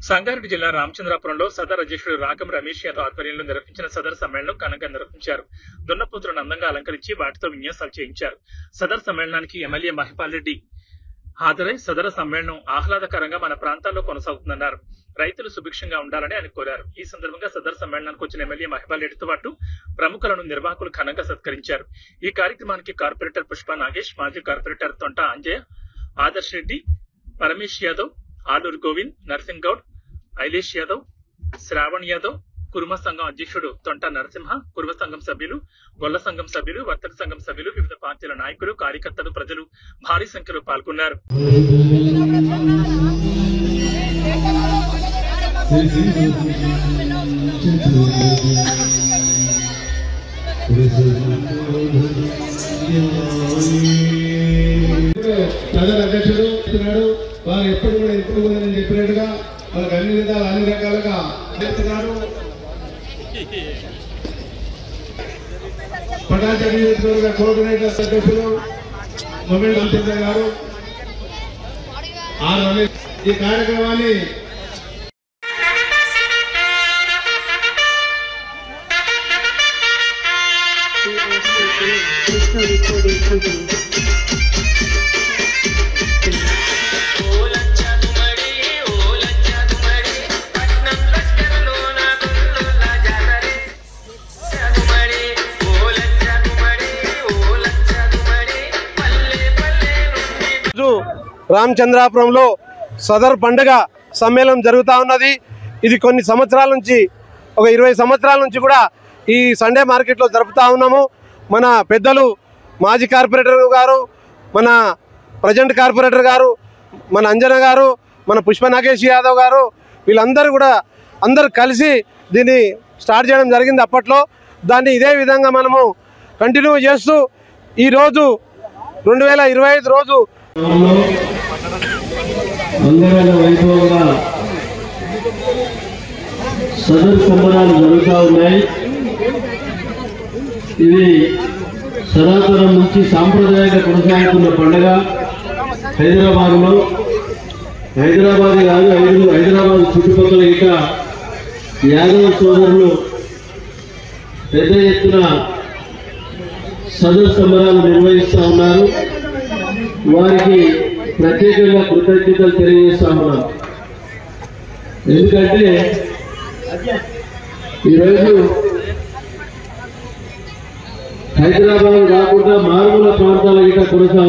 సంగారెడ్డి జిల్లా రామచంద్రాపురంలో సదర్ అధ్యక్షుడు రాకం రమేష్ యాదవ్ ఆధ్వర్యంలో నిర్వహించిన సదర్ సమ్మేళనం ఘనంగా నిర్వహించారు. దున్నపోతులను అందంగా అలంకరించి వాటితో విన్యాసాలు చేయించారు. సదర్ సమ్మేళనానికి ఎమ్మెల్యే మహిపాల్ రెడ్డి హాజరై సదర సమ్మేళనం ఆహ్లాదకరంగా మన ప్రాంతాల్లో కొనసాగుతుందన్నారు. రైతులు సుభిక్షంగా ఉండాలని ఆయన కోరారు. ఈ సందర్భంగా సదర్ సమ్మేళనానికి వచ్చిన ఎమ్మెల్యే మహిపాల్ రెడ్డితో పాటు ప్రముఖులను నిర్వాహకులు ఘనంగా సత్కరించారు. ఈ కార్యక్రమానికి కార్పొరేటర్ పుష్ప నాగేష్, మాజీ కార్పొరేటర్ తొంట అంజయ్య, ఆదర్శ్ రెడ్డి, పరమేష్ యాదవ్, ఆలూరు గోవింద్, నర్సింగ్ గౌడ్, ఐలేష్ యాదవ్, శ్రావణ్ యాదవ్, కుర్మ సంఘం అధ్యక్షుడు తొంట నరసింహ, కుర్మ సంఘం సభ్యులు, గొల్ల సంఘం సభ్యులు, వర్తక సంఘం సభ్యులు, వివిధ పార్టీల నాయకులు, కార్యకర్తలు, ప్రజలు భారీ సంఖ్యలో పాల్గొన్నారు. అధ్యక్షుడు వారు ఎప్పుడు కూడా ఎప్పుడు నేను చెప్పినట్టుగా వాళ్ళకి అన్ని విధాలు అన్ని రకాలుగా చేస్తున్నారు. పటాచ నియోజకవర్గ కోఆర్డినేటర్ అధ్యక్షులు మొబైల్ రామచంద్ర గారు ఈ కార్యక్రమాన్ని రామచంద్రాపురంలో సదర్ పండుగ సమ్మేళనం జరుగుతూ ఉన్నది. ఇది కొన్ని సంవత్సరాల నుంచి, ఒక 20 సంవత్సరాల నుంచి కూడా ఈ సండే మార్కెట్లో జరుపుతూ ఉన్నాము. మన పెద్దలు మాజీ కార్పొరేటర్ గారు, మన ప్రజెంట్ కార్పొరేటర్ గారు, మన అంజన గారు, మన పుష్ప నాగేష్ యాదవ్ గారు, వీళ్ళందరూ కూడా అందరూ కలిసి దీన్ని స్టార్ట్ చేయడం జరిగింది అప్పట్లో. దాన్ని ఇదే విధంగా మనము కంటిన్యూ చేస్తూ ఈరోజు 2025 రోజు అంగరంగ వైభవంగా సదర్ సంబరాలు జరుగుతూ ఉన్నాయి. ఇది సనాతనం నుంచి సాంప్రదాయంగా కొనసాగుతున్న పండుగ. హైదరాబాద్లో, హైదరాబాద్ కాదు, హైదరాబాద్ చుట్టుపక్కల ఇంకా యాదవ సోదరులు పెద్ద ఎత్తున సదర్ సంబరాలు నిర్వహిస్తూ ఉన్నారు. వారికి ప్రత్యేకంగా కృతజ్ఞతలు తెలియజేస్తా ఉన్నాం. ఎందుకంటే ఈరోజు హైదరాబాద్ కాకుండా మారుమూల ప్రాంతాల గిట్ట కొనసాగు